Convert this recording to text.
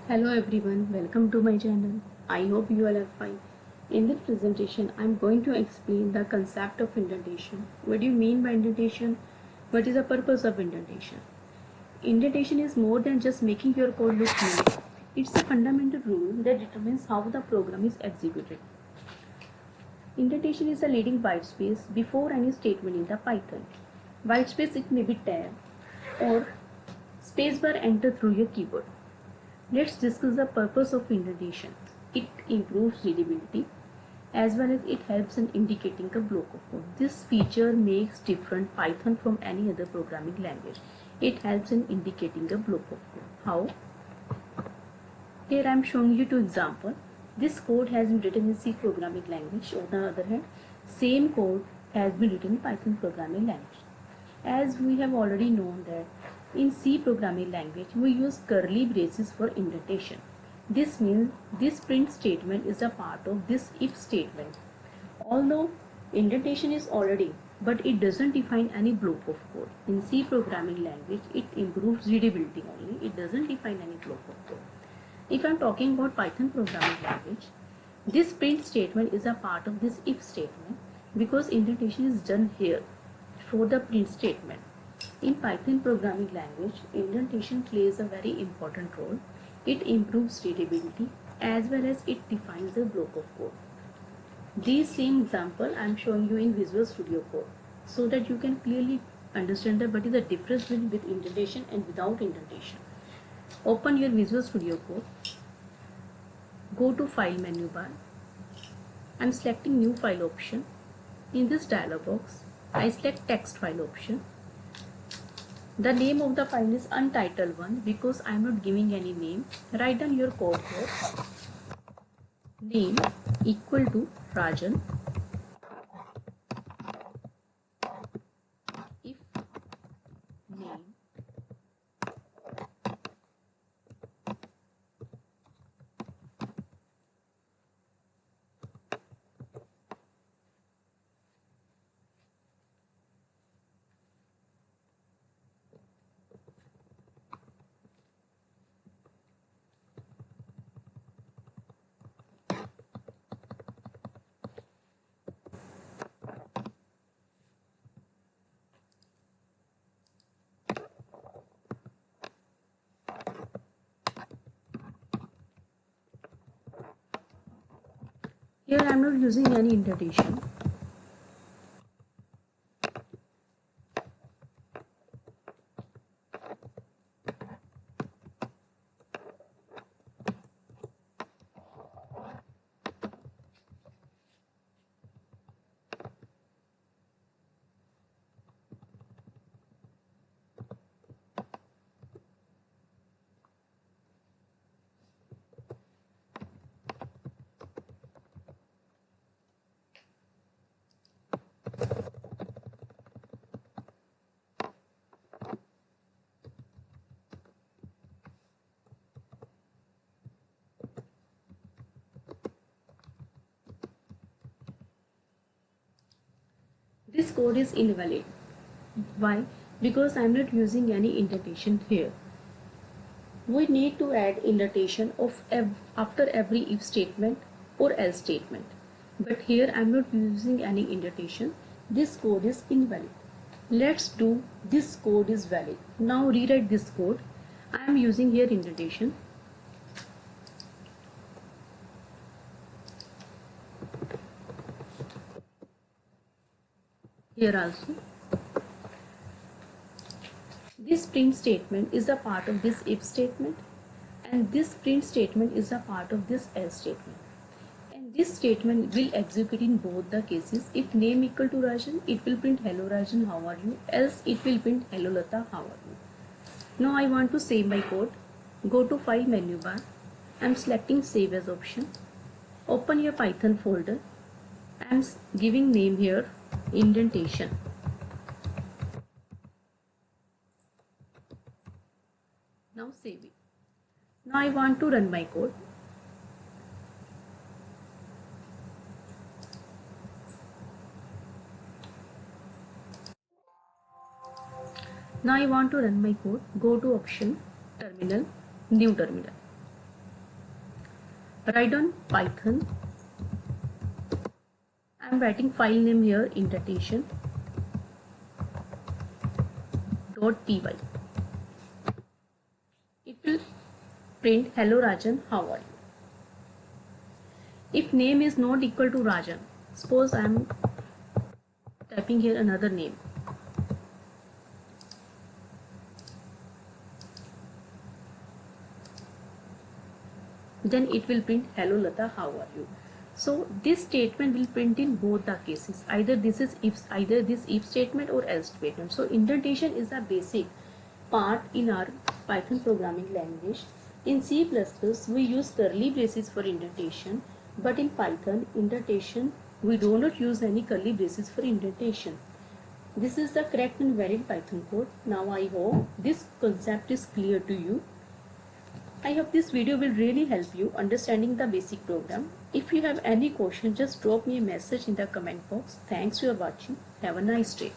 Hello everyone, welcome to my channel. I hope you all are fine. In this presentation, I am going to explain the concept of indentation. What do you mean by indentation? What is the purpose of indentation? Indentation is more than just making your code look neat. It's a fundamental rule that determines how the program is executed. Indentation is a leading whitespace before any statement in the Python. Whitespace, it may be tab or spacebar entered through your keyboard. Let's discuss the purpose of indentation. It improves readability as well as it helps in indicating a block of code. This feature makes different Python from any other programming language. It helps in indicating a block of code. How? Here I am showing you two examples. This code has been written in C programming language. On the other hand, same code has been written in Python programming language. As we have already known that in C programming language, we use curly braces for indentation. This means this print statement is a part of this if statement. Although indentation is already, but it doesn't define any block of code. In C programming language, it improves readability only. It doesn't define any block of code. If I am talking about Python programming language, this print statement is a part of this if statement because indentation is done here for the print statement. In Python programming language, indentation plays a very important role. It improves readability as well as it defines a block of code. These same example I am showing you in Visual Studio Code so that you can clearly understand that what is the difference with indentation and without indentation. Open your Visual Studio Code. Go to File menu bar. I am selecting New File option. In this dialog box, I select Text File option. The name of the file is untitled one because I am not giving any name. Write down your code here. Name equal to Rajan. If name here I am not using any indentation. This code is invalid. Why? Because I am not using any indentation here. We need to add indentation of after every if statement or else statement. But here I am not using any indentation. This code is invalid. Let's do this code is valid. Now rewrite this code. I am using here indentation. Here also. This print statement is a part of this if statement and this print statement is a part of this else statement. And this statement will execute in both the cases. If name equal to Rajan, it will print hello Rajan, how are you? Else it will print hello Lata, how are you? Now I want to save my code. Go to File menu bar. I am selecting Save As option. Open your Python folder. I am giving name here indentation. Now save it. Now I want to run my code. Now I want to run my code. Go to option, terminal, new terminal. Write on Python. I am writing file name here, indentation.py. It will print hello Rajan, how are you? If name is not equal to Rajan, suppose I am typing here another name. Then it will print hello Lata, how are you? So this statement will print in both the cases. Either this if statement or else statement. So indentation is a basic part in our Python programming language. In C++, we use curly braces for indentation, but in Python indentation we do not use any curly braces for indentation. This is the correct and valid Python code. Now I hope this concept is clear to you. I hope this video will really help you understanding the basic program. If you have any question, just drop me a message in the comment box. Thanks for watching. Have a nice day.